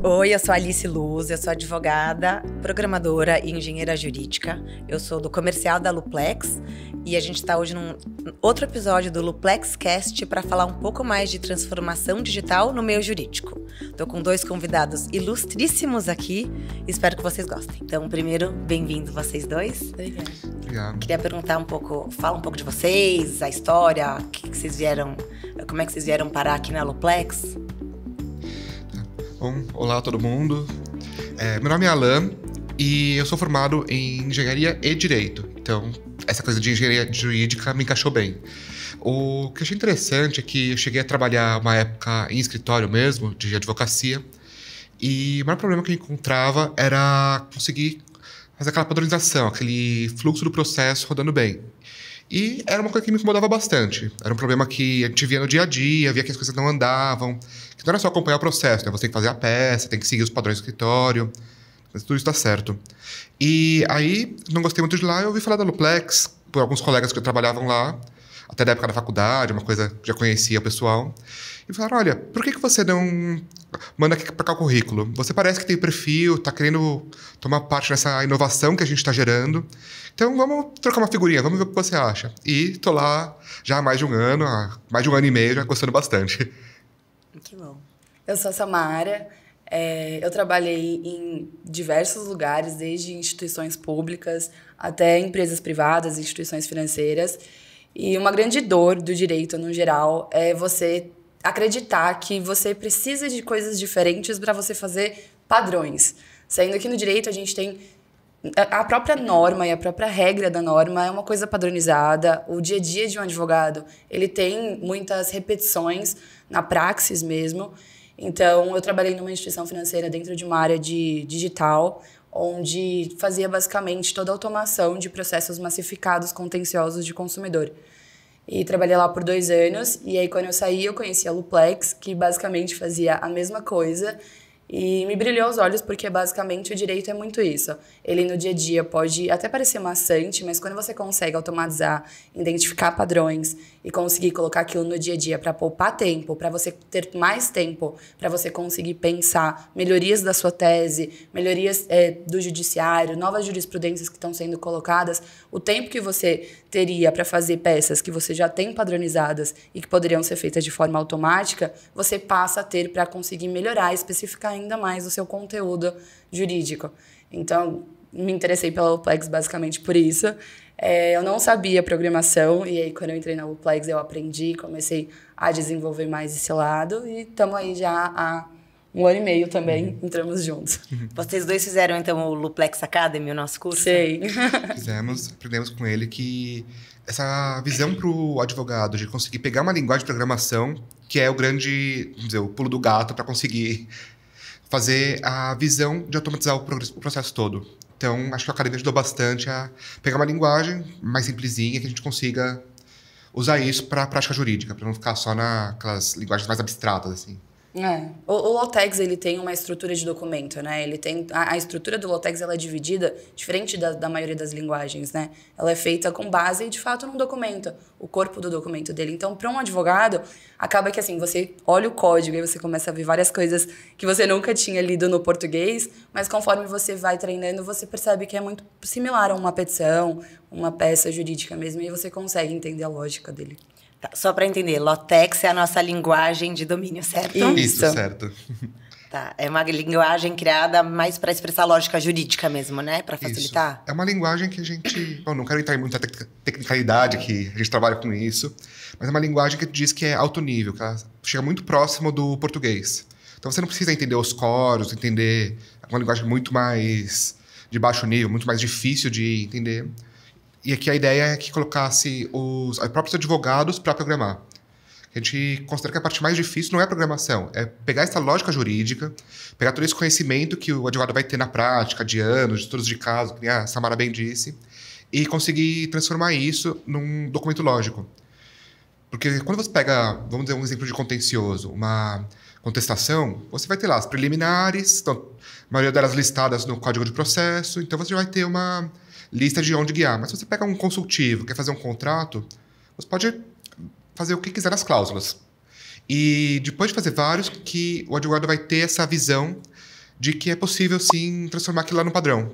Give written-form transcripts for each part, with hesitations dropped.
Oi, eu sou a Alice Luz, eu sou advogada, programadora e engenheira jurídica. Eu sou do comercial da Luplex e a gente está hoje num outro episódio do Luplex Cast para falar um pouco mais de transformação digital no meio jurídico. Estou com dois convidados ilustríssimos aqui e espero que vocês gostem. Então, primeiro, bem-vindo vocês dois. Obrigada. Obrigado. Queria perguntar um pouco, fala um pouco de vocês, a história, que vocês vieram, como é que vocês vieram parar aqui na Luplex? Bom, olá a todo mundo. Meu nome é Alan e eu sou formado em Engenharia e Direito. Então, essa coisa de engenharia jurídica me encaixou bem. O que eu achei interessante é que eu cheguei a trabalhar uma época em escritório mesmo, de advocacia, e o maior problema que eu encontrava era conseguir fazer aquela padronização, aquele fluxo do processo rodando bem. E era uma coisa que me incomodava bastante. Era um problema que a gente via no dia a dia, via que as coisas não andavam, que não era só acompanhar o processo, né? Você tem que fazer a peça, tem que seguir os padrões do escritório, mas tudo isso dá certo. E aí, não gostei muito de lá, eu ouvi falar da Luplex, por alguns colegas que trabalhavam lá, até da época da faculdade, uma coisa que já conhecia o pessoal. E falaram, olha, por que você não manda aqui para cá o currículo? Você parece que tem perfil, está querendo tomar parte nessa inovação que a gente está gerando. Então, vamos trocar uma figurinha, vamos ver o que você acha. E tô lá já há mais de um ano, e meio, já gostando bastante. Que bom. Eu sou a Samara. Eu trabalhei em diversos lugares, desde instituições públicas até empresas privadas, instituições financeiras. E uma grande dor do direito, no geral, é você acreditar que você precisa de coisas diferentes para você fazer padrões. Sendo que no direito a gente tem a própria norma e a própria regra da norma é uma coisa padronizada. O dia a dia de um advogado, ele tem muitas repetições na praxis mesmo. Então, eu trabalhei numa instituição financeira dentro de uma área de digital, onde fazia basicamente toda a automação de processos massificados contenciosos de consumidor. E trabalhei lá por 2 anos, e aí quando eu saí eu conheci a Luplex, que basicamente fazia a mesma coisa, e me brilhou os olhos porque basicamente o direito é muito isso. Ele no dia a dia pode até parecer maçante, mas quando você consegue automatizar, identificar padrões e conseguir colocar aquilo no dia a dia para poupar tempo, para você ter mais tempo, para você conseguir pensar melhorias da sua tese, melhorias do judiciário, novas jurisprudências que estão sendo colocadas, o tempo que você teria para fazer peças que você já tem padronizadas e que poderiam ser feitas de forma automática, você passa a ter para conseguir melhorar, especificar ainda mais o seu conteúdo jurídico. Então, me interessei pela Luplex basicamente por isso. Eu não sabia programação, e aí quando eu entrei na Luplex eu aprendi, comecei a desenvolver mais esse lado, e estamos aí já há 1 ano e meio também, entramos juntos. Vocês dois fizeram, então, o Luplex Academy, o nosso curso? Sei. Aprendemos com ele que essa visão para o advogado de conseguir pegar uma linguagem de programação, que é o grande, vamos dizer, o pulo do gato para conseguir fazer a visão de automatizar o processo todo. Então, acho que a academia ajudou bastante a pegar uma linguagem mais simplesinha, que a gente consiga usar isso para a prática jurídica, para não ficar só naquelas linguagens mais abstratas, assim. O LaTeX, ele tem uma estrutura de documento, né? Ele tem a estrutura do LaTeX, ela é dividida diferente da maioria das linguagens, né? Ela é feita com base, de fato, num documento, o corpo do documento dele. Então, para um advogado, acaba que assim, você olha o código e você começa a ver várias coisas que você nunca tinha lido no português, mas conforme você vai treinando, você percebe que é muito similar a uma petição, uma peça jurídica mesmo, e você consegue entender a lógica dele. Tá, só para entender, LaTeX é a nossa linguagem de domínio, certo? Isso, certo. Tá, é uma linguagem criada mais para expressar lógica jurídica mesmo, né? Para facilitar? Isso. É uma linguagem que a gente... Bom, não quero entrar em muita tecnicalidade, que a gente trabalha com isso, mas é uma linguagem que diz que é alto nível, que ela chega muito próximo do português. Então você não precisa entender os coros, entender... É uma linguagem muito mais de baixo nível, muito mais difícil de entender. E aqui a ideia é que colocasse os próprios advogados para programar. A gente considera que a parte mais difícil não é a programação, é pegar essa lógica jurídica, pegar todo esse conhecimento que o advogado vai ter na prática, de anos, de estudos de caso, que a Samara bem disse, e conseguir transformar isso num documento lógico. Porque quando você pega, vamos dizer, um exemplo de contencioso, uma contestação, você vai ter lá as preliminares, então, a maioria delas listadas no Código de Processo, então você vai ter uma lista de onde guiar. Mas se você pega um consultivo, quer fazer um contrato, você pode fazer o que quiser nas cláusulas. E depois de fazer vários, que o advogado vai ter essa visão de que é possível, sim, transformar aquilo lá no padrão.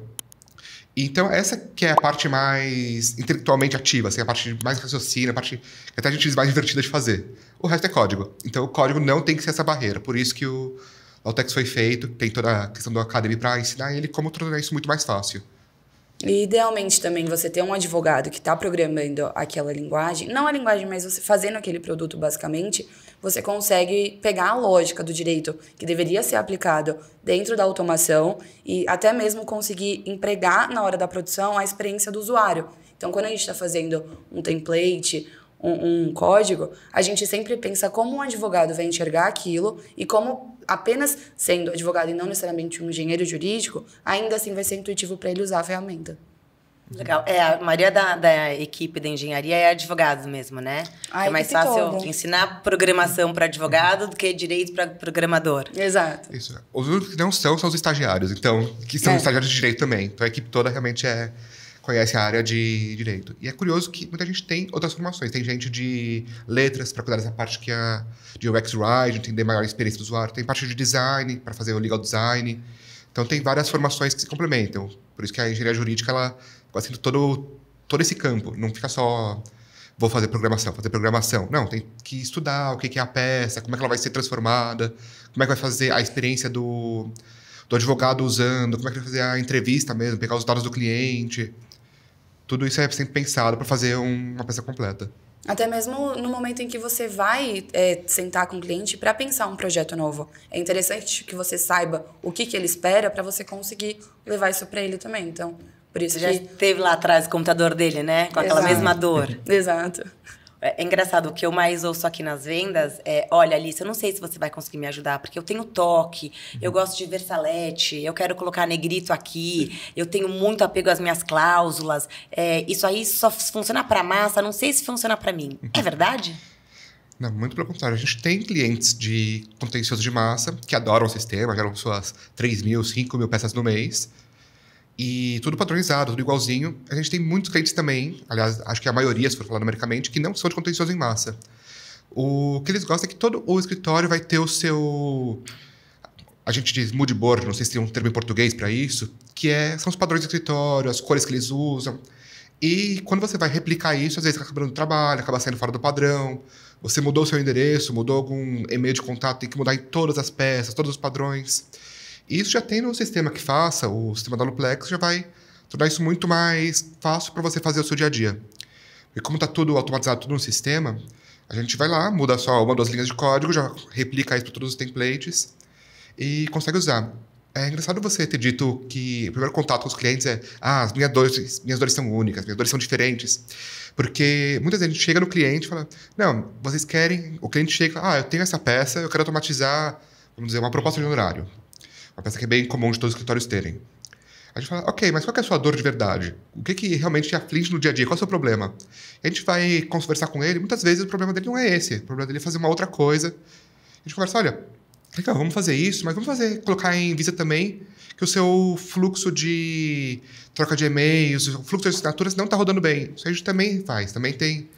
Então, essa que é a parte mais intelectualmente ativa, assim, a parte mais raciocínio, a parte que até a gente diz mais divertida de fazer. O resto é código. Então, o código não tem que ser essa barreira. Por isso que o Lautex foi feito, tem toda a questão do Academy para ensinar ele como tornar isso muito mais fácil. E, idealmente, também, você ter um advogado que está programando aquela linguagem, não a linguagem, mas você fazendo aquele produto, basicamente, você consegue pegar a lógica do direito que deveria ser aplicado dentro da automação e até mesmo conseguir empregar, na hora da produção, a experiência do usuário. Então, quando a gente está fazendo um template, um código, a gente sempre pensa como um advogado vai enxergar aquilo e como, apenas sendo advogado e não necessariamente um engenheiro jurídico, ainda assim vai ser intuitivo para ele usar a ferramenta. Legal. A maioria da equipe da engenharia é advogado mesmo, né? É mais fácil ensinar programação para advogado do que direito para programador. Exato. Isso. Os únicos que não são os estagiários, então, que são estagiários de direito também. Então, a equipe toda realmente conhece a área de direito. E é curioso que muita gente tem outras formações. Tem gente de letras para cuidar dessa parte que é de UX Writing, entender maior experiência do usuário. Tem parte de design, para fazer o legal design. Então, tem várias formações que se complementam. Por isso que a engenharia jurídica, ela gosta de todo esse campo. Não fica só, vou fazer programação. Não, tem que estudar o que é a peça, como é que ela vai ser transformada, como é que vai fazer a experiência do advogado usando, como é que vai fazer a entrevista mesmo, pegar os dados do cliente. Tudo isso é sempre pensado para fazer uma peça completa. Até mesmo no momento em que você vai sentar com o cliente para pensar um projeto novo. É interessante que você saiba o que ele espera para você conseguir levar isso para ele também. Então, por isso você já esteve lá atrás do computador dele, né? Com aquela mesma dor. Exato. É engraçado, o que eu mais ouço aqui nas vendas é: olha, Alice, eu não sei se você vai conseguir me ajudar, porque eu tenho toque, eu gosto de versalete, eu quero colocar negrito aqui, eu tenho muito apego às minhas cláusulas, isso aí só funciona para massa, não sei se funciona para mim. É verdade? Não, muito pelo contrário. A gente tem clientes de contencioso de massa que adoram o sistema, geram suas 3.000, 5.000 peças no mês. E tudo padronizado, tudo igualzinho. A gente tem muitos clientes também, aliás, acho que a maioria, se for falar numericamente, que não são de contencioso em massa. O que eles gostam é que todo o escritório vai ter o seu... A gente diz mood board, não sei se tem um termo em português para isso, que são os padrões do escritório, as cores que eles usam. E quando você vai replicar isso, às vezes acaba dando trabalho, acaba saindo fora do padrão. Você mudou o seu endereço, mudou algum e-mail de contato, tem que mudar em todas as peças, todos os padrões. E isso já tem no sistema que faça, o sistema da Luplex já vai tornar isso muito mais fácil para você fazer o seu dia a dia. E como está tudo automatizado, tudo no sistema, a gente vai lá, muda só uma ou duas linhas de código, já replica isso para todos os templates e consegue usar. É engraçado você ter dito que o primeiro contato com os clientes as minhas dores são únicas, minhas dores são diferentes. Porque muitas vezes a gente chega no cliente e fala, não, vocês querem... O cliente chega e fala, eu tenho essa peça, eu quero automatizar, vamos dizer, uma proposta de honorário. Uma peça que é bem comum de todos os escritórios terem. A gente fala, ok, mas qual que é a sua dor de verdade? O que realmente te aflige no dia a dia? Qual é o seu problema? E a gente vai conversar com ele, muitas vezes o problema dele não é esse. O problema dele é fazer uma outra coisa. A gente conversa, olha, legal, vamos fazer isso, mas vamos colocar em vista também que o seu fluxo de troca de e-mails, o fluxo de assinaturas não está rodando bem. Isso a gente também faz, também tem...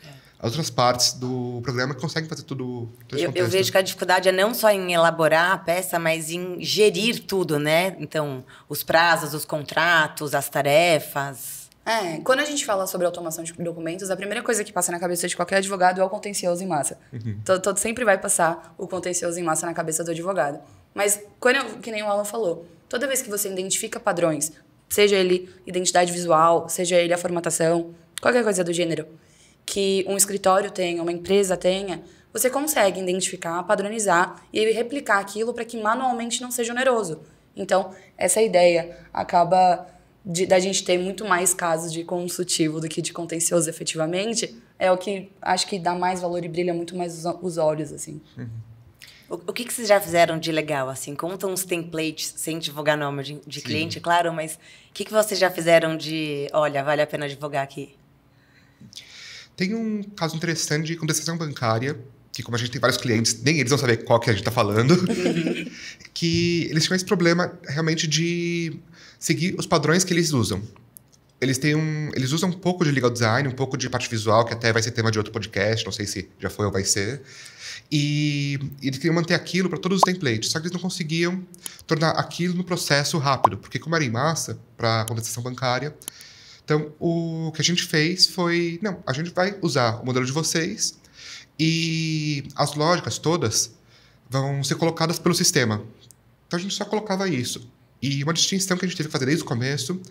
outras partes do programa que conseguem fazer tudo esse contexto. Eu vejo que a dificuldade é não só em elaborar a peça, mas em gerir tudo, né? Então, os prazos, os contratos, as tarefas. Quando a gente fala sobre automação de documentos, a primeira coisa que passa na cabeça de qualquer advogado é o contencioso em massa. Todo sempre vai passar o contencioso em massa na cabeça do advogado. Mas, que nem o Alan falou, toda vez que você identifica padrões, seja ele identidade visual, seja ele a formatação, qualquer coisa do gênero, que um escritório tenha, uma empresa tenha, você consegue identificar, padronizar e replicar aquilo para que manualmente não seja oneroso. Então, essa ideia acaba da gente ter muito mais casos de consultivo do que de contencioso efetivamente, é o que acho que dá mais valor e brilha muito mais os olhos, assim. O que vocês já fizeram de legal, assim? Conta uns templates, sem divulgar nome de cliente, claro, mas o que vocês já fizeram de, olha, vale a pena divulgar aqui? Tem um caso interessante de contestação bancária, que como a gente tem vários clientes, nem eles vão saber qual que a gente está falando, que eles tinham esse problema realmente de seguir os padrões que eles usam. Eles usam um pouco de legal design, um pouco de parte visual, que até vai ser tema de outro podcast, não sei se já foi ou vai ser. E eles queriam manter aquilo para todos os templates, só que eles não conseguiam tornar aquilo no processo rápido, porque como era em massa, para contestação bancária, então o que a gente fez foi, não, a gente vai usar o modelo de vocês e as lógicas todas vão ser colocadas pelo sistema. Então a gente só colocava isso. E uma distinção que a gente teve que fazer desde o começo,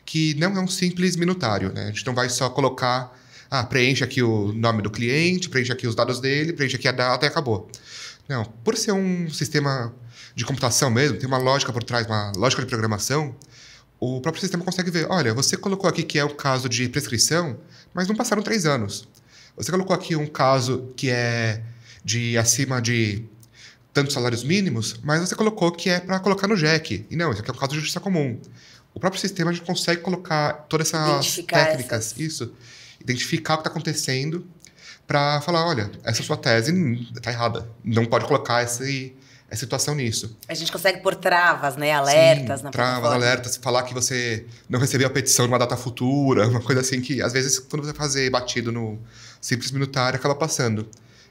que não é um simples minutário, né? A gente não vai só colocar, preenche aqui o nome do cliente, preenche aqui os dados dele, preenche aqui a data e acabou. Não, por ser um sistema de computação mesmo, tem uma lógica por trás, uma lógica de programação, o próprio sistema consegue ver, olha, você colocou aqui que é o caso de prescrição, mas não passaram 3 anos. Você colocou aqui um caso que é de acima de tantos salários mínimos, mas você colocou que é para colocar no JEC. E não, isso aqui é um caso de justiça comum. O próprio sistema a gente consegue colocar todas essas técnicas, identificar o que está acontecendo para falar, olha, essa sua tese está errada, não pode colocar essa situação nisso. A gente consegue pôr travas, né, alertas. Sim, travas, alertas, falar que você não recebeu a petição numa data futura, uma coisa assim que, às vezes, quando você fazer batido no simples minutário, acaba passando.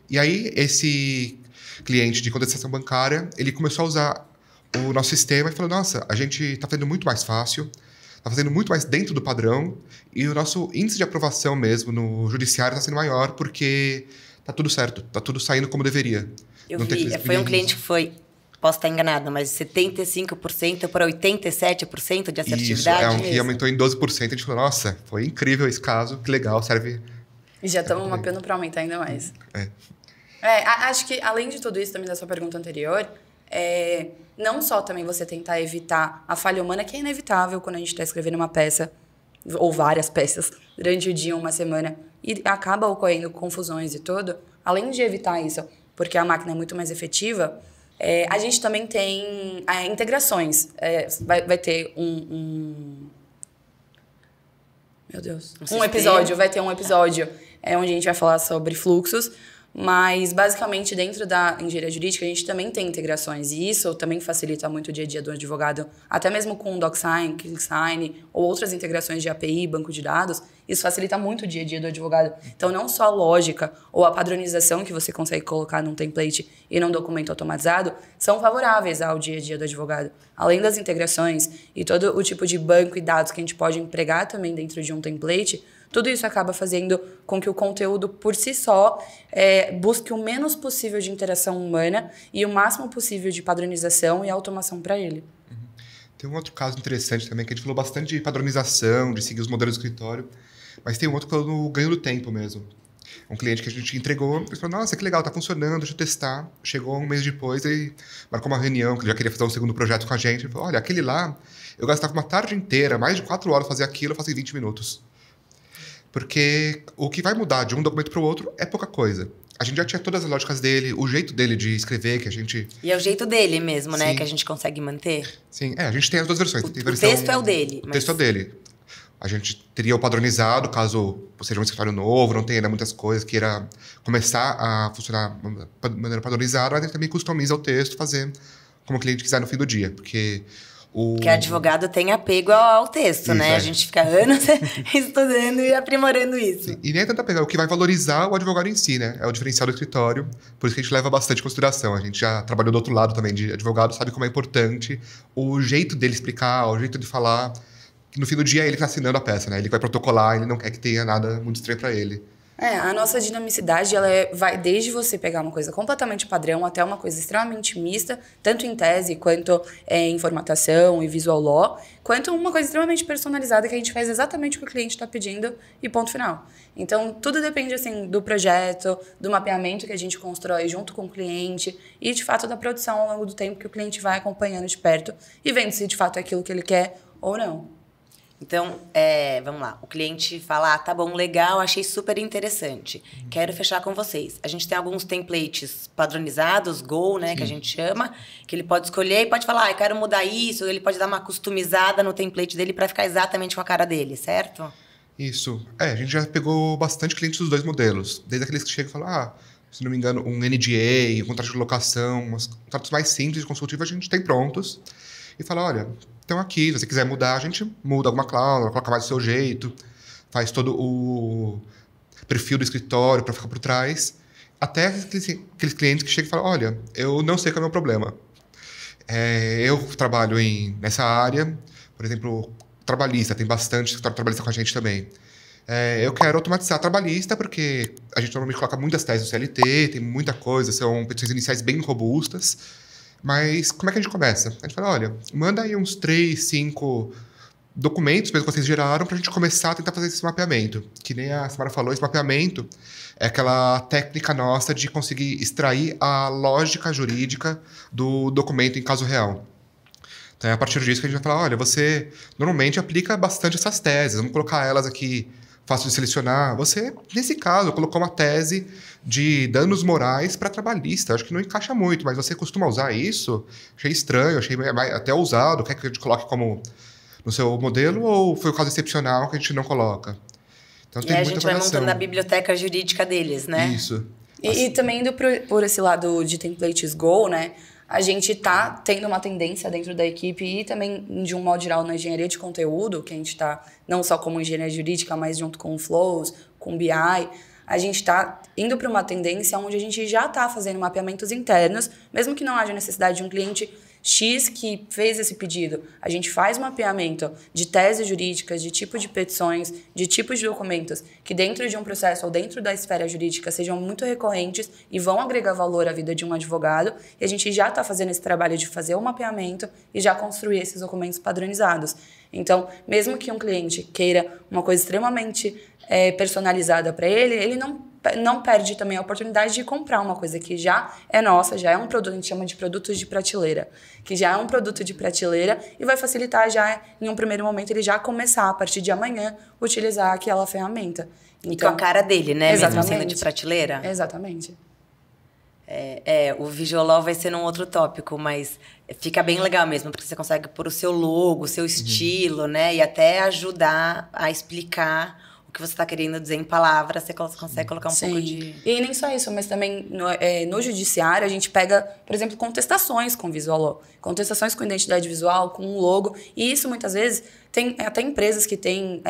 E aí, esse cliente de contestação bancária, ele começou a usar o nosso sistema e falou, nossa, a gente está fazendo muito mais fácil, está fazendo muito mais dentro do padrão e o nosso índice de aprovação mesmo no judiciário está sendo maior porque está tudo certo, está tudo saindo como deveria. Eu vi, foi um cliente que foi, posso estar enganada, mas 75% para 87% de assertividade. Isso, que aumentou em 12%. A gente falou, nossa, foi incrível esse caso, que legal, serve... E já estamos mapeando para aumentar ainda mais. Acho que, além de tudo isso, também da sua pergunta anterior, não só também você tentar evitar a falha humana, que é inevitável quando a gente está escrevendo uma peça, ou várias peças, durante o dia, uma semana, e acaba ocorrendo confusões e tudo, além de evitar isso, porque a máquina é muito mais efetiva, a gente também tem integrações. Vai ter Meu Deus. Vai ter um episódio onde a gente vai falar sobre fluxos, mas, basicamente, dentro da engenharia jurídica, a gente também tem integrações. E isso também facilita muito o dia a dia do advogado, até mesmo com o DocSign, ClickSign, ou outras integrações de API, banco de dados. Isso facilita muito o dia a dia do advogado. Então, não só a lógica ou a padronização que você consegue colocar num template e num documento automatizado são favoráveis ao dia a dia do advogado. Além das integrações e todo o tipo de banco e dados que a gente pode empregar também dentro de um template, tudo isso acaba fazendo com que o conteúdo, por si só, busque o menos possível de interação humana e o máximo possível de padronização e automação para ele. Tem um outro caso interessante também, que a gente falou bastante de padronização, de seguir os modelos do escritório, mas tem um outro que é o ganho do tempo mesmo. Um cliente que a gente entregou, ele falou, nossa, que legal, tá funcionando, deixa eu testar. Chegou um mês depois e marcou uma reunião, que ele já queria fazer um segundo projeto com a gente. Ele falou, olha, aquele lá, eu gastava uma tarde inteira, mais de 4 horas fazer aquilo, eu fazia em 20 minutos. Porque o que vai mudar de um documento para o outro é pouca coisa. A gente já tinha todas as lógicas dele, o jeito dele de escrever, que a gente... E é o jeito dele mesmo, né? Que a gente consegue manter. Sim, a gente tem as duas versões. O texto é o dele. O texto é o dele. A gente teria o padronizado, caso seja um escritório novo, não tenha ainda muitas coisas, queira começar a funcionar de maneira padronizada, mas ele também customiza o texto, fazer como o cliente quiser no fim do dia. Porque Porque advogado tem apego ao texto, né? A gente fica anos estudando e aprimorando isso. Sim. E nem é tanto apego, é o que vai valorizar o advogado em si, né? É o diferencial do escritório, por isso que a gente leva bastante em consideração. A gente já trabalhou do outro lado também de advogado, sabe como é importante o jeito dele explicar, o jeito de falar. Que no fim do dia é ele que está assinando a peça, né? Ele vai protocolar, ele não quer que tenha nada muito estranho para ele. A nossa dinamicidade, ela vai desde você pegar uma coisa completamente padrão até uma coisa extremamente mista, tanto em tese, quanto em formatação e visual law, quanto uma coisa extremamente personalizada que a gente faz exatamente o que o cliente está pedindo e ponto final. Então, tudo depende, assim, do projeto, do mapeamento que a gente constrói junto com o cliente e, de fato, da produção ao longo do tempo que o cliente vai acompanhando de perto e vendo se, de fato, é aquilo que ele quer ou não. Então, vamos lá, o cliente fala, tá bom, legal, achei super interessante, quero fechar com vocês. A gente tem alguns templates padronizados, Go, né, que a gente chama, que ele pode escolher e pode falar, eu quero mudar isso, ele pode dar uma customizada no template dele para ficar exatamente com a cara dele, certo? Isso. A gente já pegou bastante clientes dos dois modelos, desde aqueles que chegam e falam, se não me engano, um NDA, um contrato de locação, uns contratos mais simples de consultivo a gente tem prontos. E fala, olha, Então aqui, se você quiser mudar, a gente muda alguma cláusula, coloca mais do seu jeito, faz todo o perfil do escritório para ficar por trás. Até aqueles clientes que chegam e falam, olha, eu não sei qual é o meu problema. Eu trabalho nessa área, por exemplo, trabalhista, tem bastante escritório trabalhista com a gente também. Eu quero automatizar trabalhista, porque a gente normalmente coloca muitas teses no CLT, tem muita coisa, são petições iniciais bem robustas, mas como é que a gente começa? A gente fala, olha, manda aí uns 3, 5 documentos mesmo que vocês geraram para a gente começar a tentar fazer esse mapeamento. Que nem a Samara falou, esse mapeamento é aquela técnica nossa de conseguir extrair a lógica jurídica do documento em caso real. Então é a partir disso que a gente vai falar, olha, você normalmente aplica bastante essas teses, vamos colocar elas aqui fácil de selecionar. Você, nesse caso, colocou uma tese de danos morais para trabalhista. Acho que não encaixa muito, mas você costuma usar isso? Achei estranho, achei até ousado. Quer que a gente coloque como no seu modelo ou foi um caso excepcional que a gente não coloca? Então, e aí a gente vai montando a biblioteca jurídica deles, né? Isso. E também indo por esse lado de templates Go, né? A gente está tendo uma tendência dentro da equipe e também, de um modo geral, na engenharia de conteúdo, que a gente está, não só como engenharia jurídica, mas junto com o Flows, com o BI, a gente está indo para uma tendência onde a gente já está fazendo mapeamentos internos, mesmo que não haja necessidade de um cliente X que fez esse pedido. A gente faz mapeamento de teses jurídicas, de tipo de petições, de tipos de documentos que dentro de um processo ou dentro da esfera jurídica sejam muito recorrentes e vão agregar valor à vida de um advogado. E a gente já está fazendo esse trabalho de fazer o mapeamento e já construir esses documentos padronizados. Então, mesmo que um cliente queira uma coisa extremamente personalizada para ele não perde também a oportunidade de comprar uma coisa que já é nossa, já é um produto, a gente chama de produtos de prateleira, que já é um produto de prateleira e vai facilitar já, em um primeiro momento, ele já começar, a partir de amanhã, utilizar aquela ferramenta. Então, e com a cara dele, né? Exatamente. Mesmo sendo de prateleira? Exatamente. O Visual Law vai ser um outro tópico, mas fica bem legal mesmo, porque você consegue pôr o seu logo, o seu estilo, né? E até ajudar a explicar que você está querendo dizer em palavras, você consegue colocar um pouco de... E nem só isso, mas também no judiciário a gente pega, por exemplo, contestações com Visual Law, contestações com identidade visual, com um logo, e isso muitas vezes tem até empresas que têm,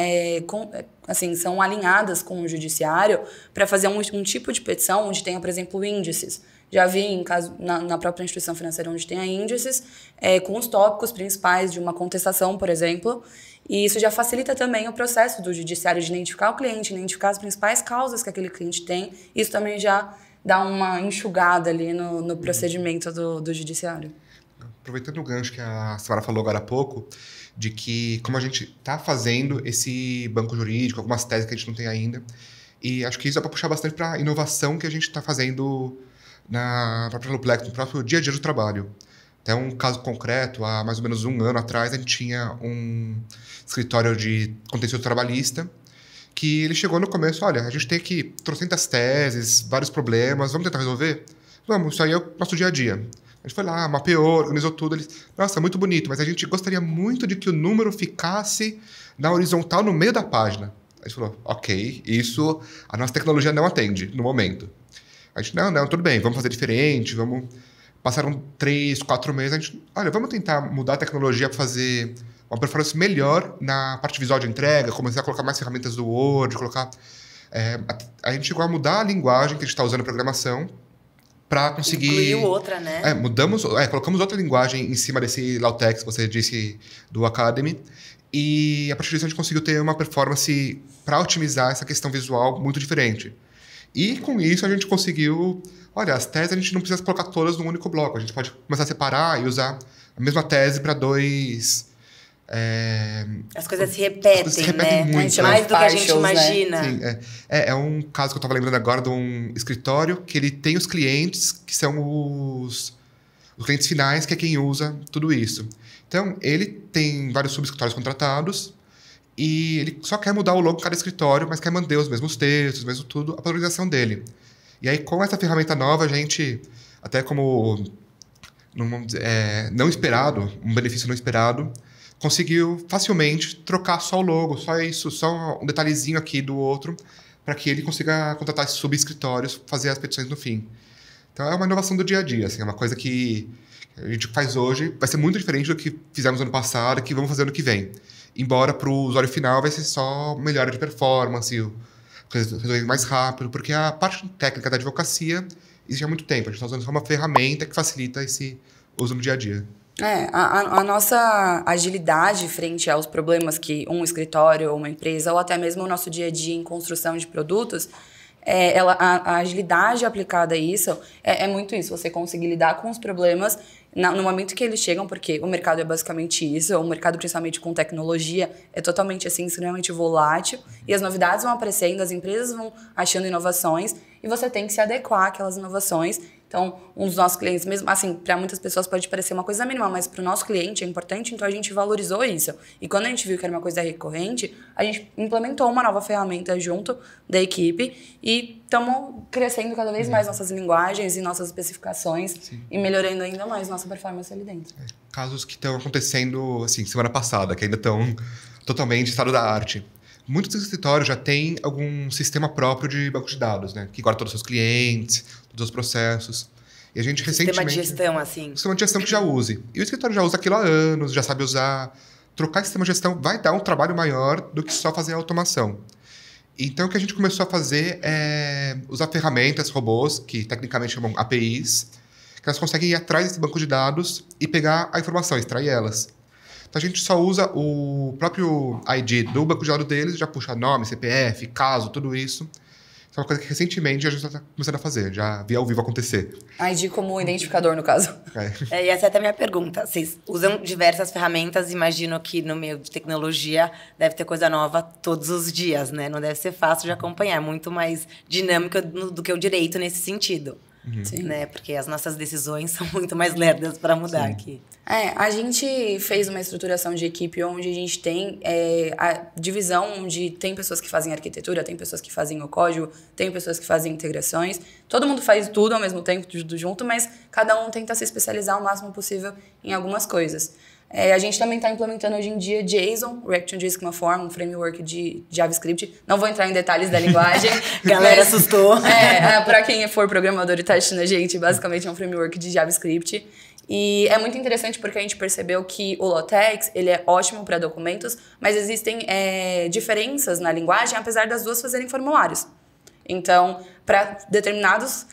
são alinhadas com o judiciário para fazer um tipo de petição onde tenha, por exemplo, índices. Já vi em caso na própria instituição financeira onde tenha índices com os tópicos principais de uma contestação, por exemplo. E isso já facilita também o processo do judiciário de identificar o cliente, identificar as principais causas que aquele cliente tem. Isso também já dá uma enxugada ali no procedimento do judiciário. Aproveitando o gancho que a Samara falou agora há pouco, de que como a gente está fazendo esse banco jurídico, algumas teses que a gente não tem ainda, e acho que isso dá para puxar bastante para a inovação que a gente está fazendo na própria Luplex, no próprio dia a dia do trabalho. Até um caso concreto, há mais ou menos 1 ano atrás, a gente tinha um escritório de contencioso trabalhista que ele chegou no começo, olha, a gente tem aqui trocentas teses, vários problemas, vamos tentar resolver? Vamos, isso aí é o nosso dia a dia. A gente foi lá, mapeou, organizou tudo. Eles, nossa, muito bonito, mas a gente gostaria muito de que o número ficasse na horizontal no meio da página. A gente falou, ok, isso a nossa tecnologia não atende no momento. A gente, não, tudo bem, vamos fazer diferente, vamos... Passaram 3, 4 meses, a gente, olha, vamos tentar mudar a tecnologia para fazer uma performance melhor na parte visual de entrega, começar a colocar mais ferramentas do Word, colocar... a gente chegou a mudar a linguagem que a gente está usando na programação para conseguir... Incluiu outra, né? Colocamos outra linguagem em cima desse Lautex que você disse do Academy, e a partir disso a gente conseguiu ter uma performance para otimizar essa questão visual muito diferente. E com isso a gente conseguiu... Olha, as teses a gente não precisa colocar todas num único bloco. A gente pode começar a separar e usar a mesma tese para 2... As coisas se repetem, né? Muito, mais do que a gente imagina. Sim, é um caso que eu estava lembrando agora de um escritório que ele tem os clientes que são os clientes finais, que é quem usa tudo isso. Então, ele tem vários subescritórios contratados e ele só quer mudar o logo de cada escritório, mas quer manter os mesmos textos, mesmo tudo, a padronização dele. E aí, com essa ferramenta nova, a gente, até como não esperado, um benefício não esperado, conseguiu facilmente trocar só o logo, só isso, só um detalhezinho aqui do outro, para que ele consiga contratar esses subescritórios, fazer as petições no fim. Então, é uma inovação do dia a dia, assim, é uma coisa que A gente faz hoje vai ser muito diferente do que fizemos ano passado e que vamos fazer ano que vem. Embora para o usuário final vai ser só melhora de performance, resolver mais rápido, porque a parte técnica da advocacia existe há muito tempo. A gente está usando só uma ferramenta que facilita esse uso no dia a dia. A nossa agilidade frente aos problemas que um escritório ou uma empresa, ou até mesmo o nosso dia a dia em construção de produtos, a agilidade aplicada a isso é muito isso. Você conseguir lidar com os problemas no momento que eles chegam, porque o mercado é basicamente isso, o mercado principalmente com tecnologia é totalmente assim, extremamente volátil, e as novidades vão aparecendo, as empresas vão achando inovações, e você tem que se adequar àquelas inovações. Então, um dos nossos clientes, mesmo assim, para muitas pessoas pode parecer uma coisa mínima, mas para o nosso cliente é importante, então a gente valorizou isso. E quando a gente viu que era uma coisa recorrente, a gente implementou uma nova ferramenta junto da equipe e estamos crescendo cada vez mais nossas linguagens e nossas especificações. Sim. E melhorando ainda mais nossa performance ali dentro. Casos que estão acontecendo, assim, semana passada, que ainda estão totalmente em estado da arte. Muitos escritórios já têm algum sistema próprio de banco de dados, né? Que guarda todos os seus clientes, todos os processos. E a gente recentemente... Sistema de gestão, assim. Sistema de gestão que já use. E o escritório já usa aquilo há anos, já sabe usar. Trocar esse sistema de gestão vai dar um trabalho maior do que só fazer a automação. Então, o que a gente começou a fazer é usar ferramentas, robôs, que tecnicamente chamam APIs, que elas conseguem ir atrás desse banco de dados e pegar a informação, extrair elas. Então, a gente só usa o próprio ID do banco de dados deles, já puxa nome, CPF, caso, tudo isso. Isso é uma coisa que recentemente a gente está começando a fazer, já vi ao vivo acontecer. ID como identificador, no caso. E essa é até a minha pergunta. Vocês usam diversas ferramentas, imagino que no meio de tecnologia deve ter coisa nova todos os dias, né? Não deve ser fácil de acompanhar, é muito mais dinâmica do que o direito nesse sentido. Sim. Né? Porque as nossas decisões são muito mais lerdas para mudar. Sim. Aqui. A gente fez uma estruturação de equipe onde a gente tem a divisão onde tem pessoas que fazem arquitetura, tem pessoas que fazem o código, tem pessoas que fazem integrações. Todo mundo faz tudo ao mesmo tempo, tudo junto, mas cada um tenta se especializar o máximo possível em algumas coisas. A gente também está implementando hoje em dia JSON, Reaction JSON Schemaform, um framework de JavaScript. Não vou entrar em detalhes da linguagem. Galera assustou. Para quem for programador e está assistindo a gente, basicamente é um framework de JavaScript. E é muito interessante porque a gente percebeu que o LaTeX, ele é ótimo para documentos, mas existem diferenças na linguagem, apesar das duas fazerem formulários. Então, para determinados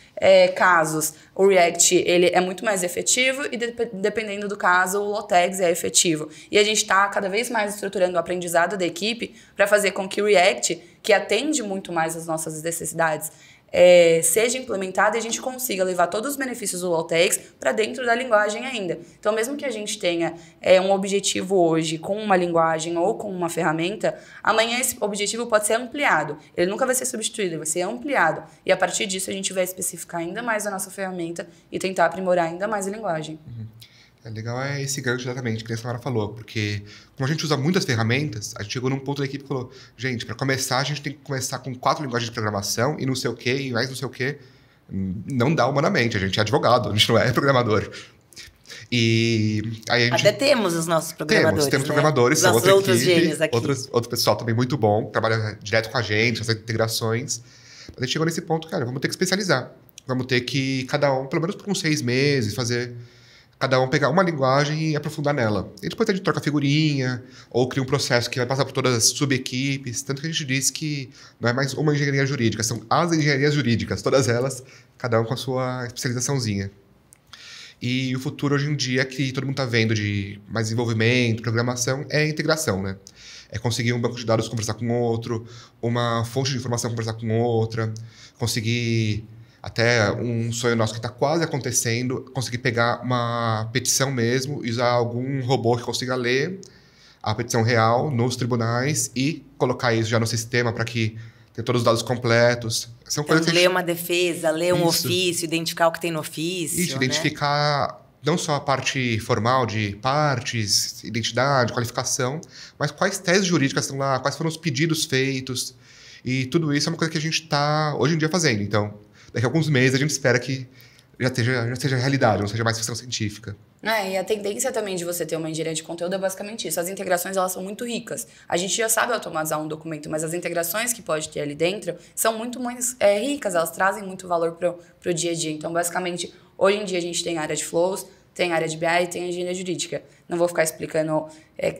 casos, o React ele é muito mais efetivo e dependendo do caso, o LaTeX é efetivo. E a gente está cada vez mais estruturando o aprendizado da equipe para fazer com que o React, que atende muito mais às nossas necessidades, seja implementado e a gente consiga levar todos os benefícios do LaTeX para dentro da linguagem ainda. Então, mesmo que a gente tenha um objetivo hoje com uma linguagem ou com uma ferramenta, amanhã esse objetivo pode ser ampliado. Ele nunca vai ser substituído, ele vai ser ampliado. E a partir disso, a gente vai especificar ainda mais a nossa ferramenta e tentar aprimorar ainda mais a linguagem. Legal esse gancho exatamente, que a Samara falou, porque como a gente usa muitas ferramentas, a gente chegou num ponto da equipe e falou, gente, para começar, a gente tem que começar com 4 linguagens de programação e não sei o quê, e mais não sei o quê. Não dá humanamente, a gente é advogado, a gente não é programador. E aí a gente... Até temos os nossos programadores, Temos programadores, são outra outros equipe, gênios aqui. Outro pessoal também muito bom, trabalha direto com a gente, faz integrações. Mas a gente chegou nesse ponto, cara, vamos ter que especializar. Vamos ter que, cada um, pelo menos por uns 6 meses, fazer... Cada um pegar uma linguagem e aprofundar nela. E depois a gente troca figurinha, ou cria um processo que vai passar por todas as sub-equipes. Tanto que a gente diz que não é mais uma engenharia jurídica, são as engenharias jurídicas, todas elas, cada um com a sua especializaçãozinha. E o futuro hoje em dia, que todo mundo está vendo de mais desenvolvimento, programação, é a integração, né? É conseguir um banco de dados conversar com outro, uma fonte de informação conversar com outra, conseguir... Até um sonho nosso que está quase acontecendo, conseguir pegar uma petição mesmo, usar algum robô que consiga ler a petição real nos tribunais e colocar isso já no sistema para que tenha todos os dados completos. São coisas que ler uma defesa, ler um ofício, identificar o que tem no ofício. Isso, identificar não só a parte formal de partes, identidade, qualificação, mas quais teses jurídicas estão lá, quais foram os pedidos feitos. E tudo isso é uma coisa que a gente está hoje em dia fazendo. Então, daqui a alguns meses a gente espera que já seja realidade, não seja mais ficção científica. E a tendência também de você ter uma engenharia de conteúdo é basicamente isso. As integrações, elas são muito ricas. A gente já sabe automatizar um documento, mas as integrações que pode ter ali dentro são muito mais ricas, elas trazem muito valor pro dia a dia. Então, basicamente, hoje em dia a gente tem área de flows, tem a área de BI e tem a engenharia jurídica. Não vou ficar explicando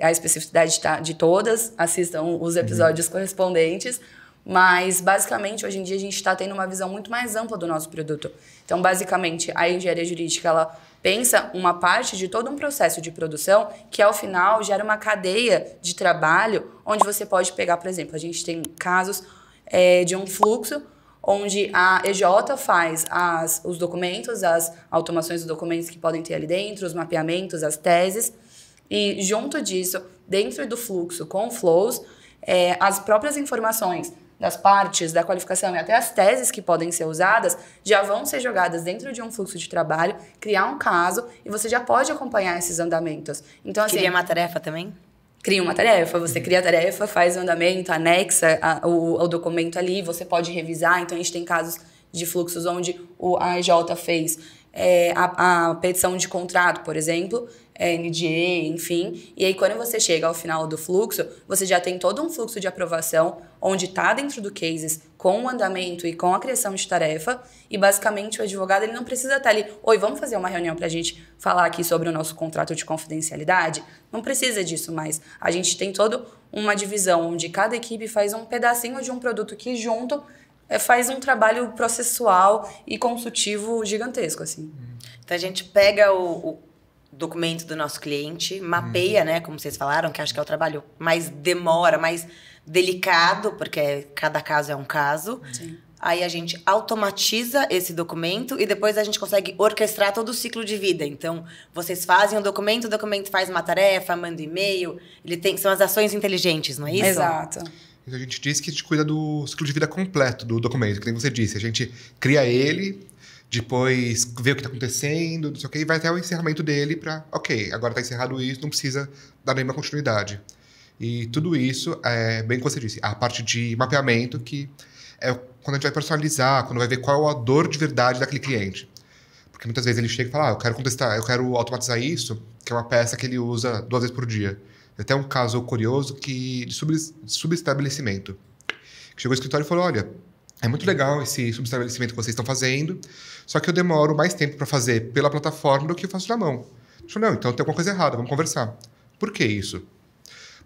a especificidade de todas, assistam os episódios correspondentes, mas, basicamente, hoje em dia, a gente está tendo uma visão muito mais ampla do nosso produto. Então, basicamente, a engenharia jurídica, ela pensa uma parte de todo um processo de produção que, ao final, gera uma cadeia de trabalho onde você pode pegar, por exemplo, a gente tem casos de um fluxo onde a EJ faz os documentos, as automações dos documentos que podem ter ali dentro, os mapeamentos, as teses, e, junto disso, dentro do fluxo com flows, as próprias informações das partes, da qualificação e até as teses que podem ser usadas já vão ser jogadas dentro de um fluxo de trabalho, criar um caso e você já pode acompanhar esses andamentos. Então, assim, cria uma tarefa também? Cria uma tarefa, você cria a tarefa, faz o andamento, anexa o documento ali, você pode revisar. Então, a gente tem casos de fluxos onde a EJ fez a petição de contrato, por exemplo, NDA, enfim. E aí, quando você chega ao final do fluxo, você já tem todo um fluxo de aprovação, onde está dentro do cases, com o andamento e com a criação de tarefa. E, basicamente, o advogado ele não precisa estar ali, oi, vamos fazer uma reunião para a gente falar aqui sobre o nosso contrato de confidencialidade? Não precisa disso mais. A gente tem toda uma divisão, onde cada equipe faz um pedacinho de um produto que, junto, faz um trabalho processual e consultivo gigantesco, assim. Então, a gente pega o documento do nosso cliente, mapeia, né, como vocês falaram, que acho que é o trabalho mais demora, mais delicado, porque cada caso é um caso. Sim. Aí a gente automatiza esse documento e depois a gente consegue orquestrar todo o ciclo de vida. Então, vocês fazem o documento faz uma tarefa, manda e-mail, são as ações inteligentes, não é isso? Exato. A gente diz que a gente cuida do ciclo de vida completo do documento, que nem você disse. A gente cria ele, depois vê o que está acontecendo, não sei o quê, e vai até o encerramento dele para, ok, agora está encerrado isso, não precisa dar nenhuma continuidade. E tudo isso é bem o que você disse, a parte de mapeamento, que é quando a gente vai personalizar, quando vai ver qual é a dor de verdade daquele cliente. Porque muitas vezes ele chega e fala, eu quero contestar, eu quero automatizar isso, que é uma peça que ele usa 2 vezes por dia. Até um caso curioso de subestabelecimento. Chegou ao escritório e falou, olha, é muito legal esse subestabelecimento que vocês estão fazendo, só que eu demoro mais tempo para fazer pela plataforma do que eu faço na mão. Ele falou, não, então tem alguma coisa errada, vamos conversar. Por que isso?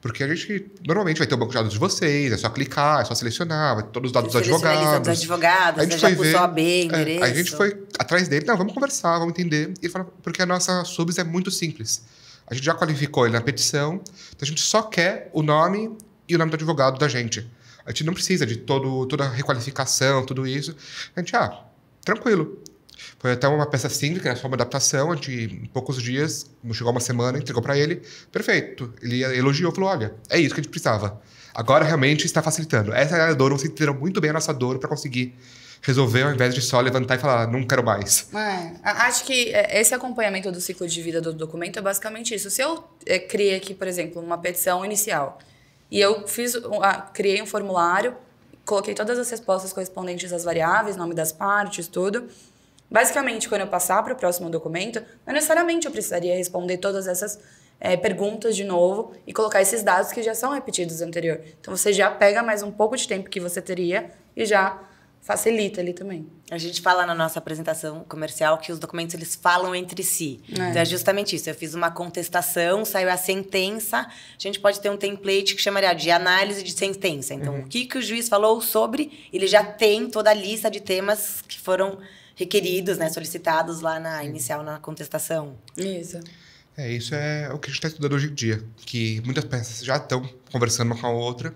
Porque a gente normalmente vai ter o banco de dados de vocês, é só clicar, é só selecionar, vai ter todos os dados dos advogados. Você já pulsou a B, endereço. Aí a gente foi atrás dele, não, vamos conversar, vamos entender. E ele falou, porque a nossa subs é muito simples. A gente já qualificou ele na petição, então a gente só quer o nome e o nome do advogado da gente. A gente não precisa de toda a requalificação, tudo isso. A gente, tranquilo. Foi até uma peça simples, que era só uma adaptação, a gente, em poucos dias, não chegou uma semana, entregou para ele, perfeito. Ele elogiou, falou, olha, é isso que a gente precisava. Agora realmente está facilitando. Essa é a dor, vocês entenderam muito bem a nossa dor para conseguir resolver, ao invés de só levantar e falar, não quero mais. Acho que esse acompanhamento do ciclo de vida do documento é basicamente isso. Se eu criei aqui, por exemplo, uma petição inicial e eu criei um formulário, coloquei todas as respostas correspondentes às variáveis, nome das partes, tudo. Basicamente, quando eu passar para o próximo documento, não necessariamente eu precisaria responder todas essas perguntas de novo e colocar esses dados que já são repetidos anterior. Então, você já pega mais um pouco de tempo que você teria e já facilita ali também. A gente fala na nossa apresentação comercial que os documentos eles falam entre si. Então é justamente isso. Eu fiz uma contestação, saiu a sentença. A gente pode ter um template que chamaria de análise de sentença. Então, o que o juiz falou sobre, ele já tem toda a lista de temas que foram requeridos, né, solicitados lá na inicial, na contestação. Isso. Isso é o que a gente está estudando hoje em dia. Que muitas peças já estão conversando uma com a outra.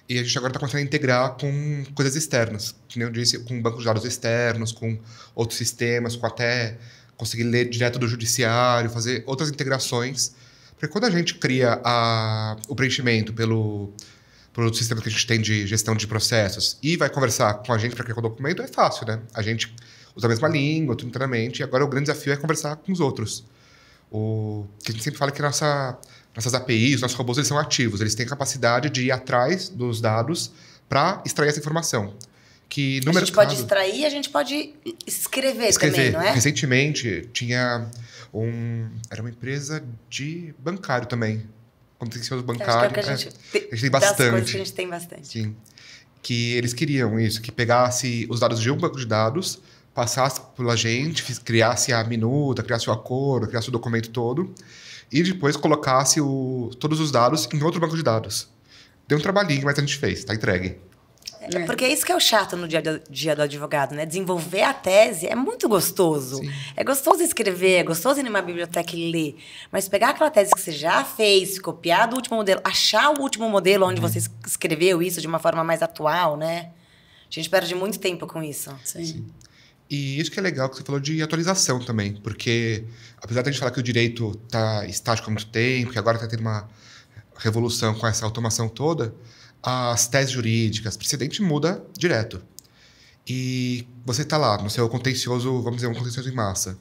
E a gente agora está começando a integrar com coisas externas. Que nem eu disse, com bancos de dados externos, com outros sistemas, com até conseguir ler direto do judiciário, fazer outras integrações. Porque quando a gente cria o preenchimento pelo sistema que a gente tem de gestão de processos e vai conversar com a gente para criar o documento, é fácil, né? A gente usa a mesma língua, tudo internamente, e agora o grande desafio é conversar com os outros. Que a gente sempre fala que nossas APIs, nossos robôs, eles são ativos. Eles têm capacidade de ir atrás dos dados para extrair essa informação. Que no a gente pode extrair, a gente pode escrever também, não é? Recentemente, era uma empresa de bancário também. Contencioso bancário. A gente tem bastante. Das coisas que a gente tem bastante. Sim. Que eles queriam isso, que pegasse os dados de um banco de dados passasse pela gente, criasse a minuta, criasse o acordo, criasse o documento todo, e depois colocasse todos os dados em outro banco de dados. Deu um trabalhinho, mas a gente fez, tá entregue. Porque é isso que é o chato no dia a dia do advogado, né? Desenvolver a tese é muito gostoso. Sim. É gostoso escrever, é gostoso ir numa biblioteca e ler. Mas pegar aquela tese que você já fez, copiar do último modelo, achar o último modelo onde você escreveu isso de uma forma mais atual, né? A gente perde muito tempo com isso. Sim. E isso que é legal que você falou de atualização também, porque apesar de a gente falar que o direito está estático há muito tempo, que agora está tendo uma revolução com essa automação toda, as teses jurídicas, precedente muda direto. E você está lá no seu contencioso, vamos dizer, um contencioso em massa.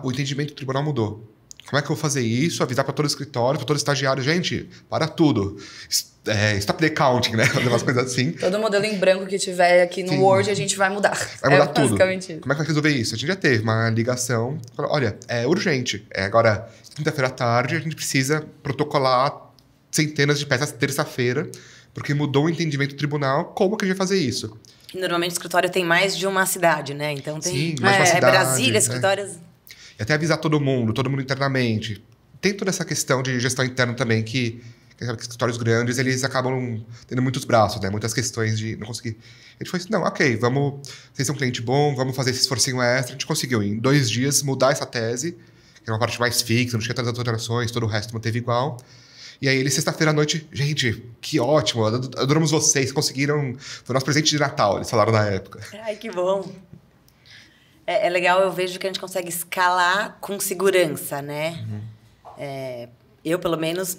O entendimento do tribunal mudou. Como é que eu vou fazer isso? Avisar para todo escritório, para todo estagiário, gente, para tudo. Stop the accounting, né? Fazer umas coisas assim. Todo modelo em branco que tiver aqui no Word, a gente vai mudar. Vai mudar tudo. Basicamente isso. Como é que vai resolver isso? A gente já teve uma ligação, falou, olha, é urgente. Agora, quinta-feira à tarde, a gente precisa protocolar centenas de peças terça-feira, porque mudou o entendimento do tribunal, como que a gente vai fazer isso? E normalmente o escritório tem mais de uma cidade, né? Então tem. Sim, mais de uma cidade, Brasília, escritórios. E até avisar todo mundo internamente. Tem toda essa questão de gestão interna também, que escritórios grandes, eles acabam tendo muitos braços, né? Muitas questões de não conseguir. A gente falou assim, não, ok, vocês são um cliente bom, vamos fazer esse esforcinho extra. A gente conseguiu, em 2 dias, mudar essa tese, que é uma parte mais fixa, não tinha tantas alterações, todo o resto manteve igual. E aí, ele, sexta-feira à noite, gente, que ótimo, adoramos vocês, conseguiram, foi o nosso presente de Natal, eles falaram na época. Ai, que bom. É legal, eu vejo que a gente consegue escalar com segurança, né? Eu, pelo menos,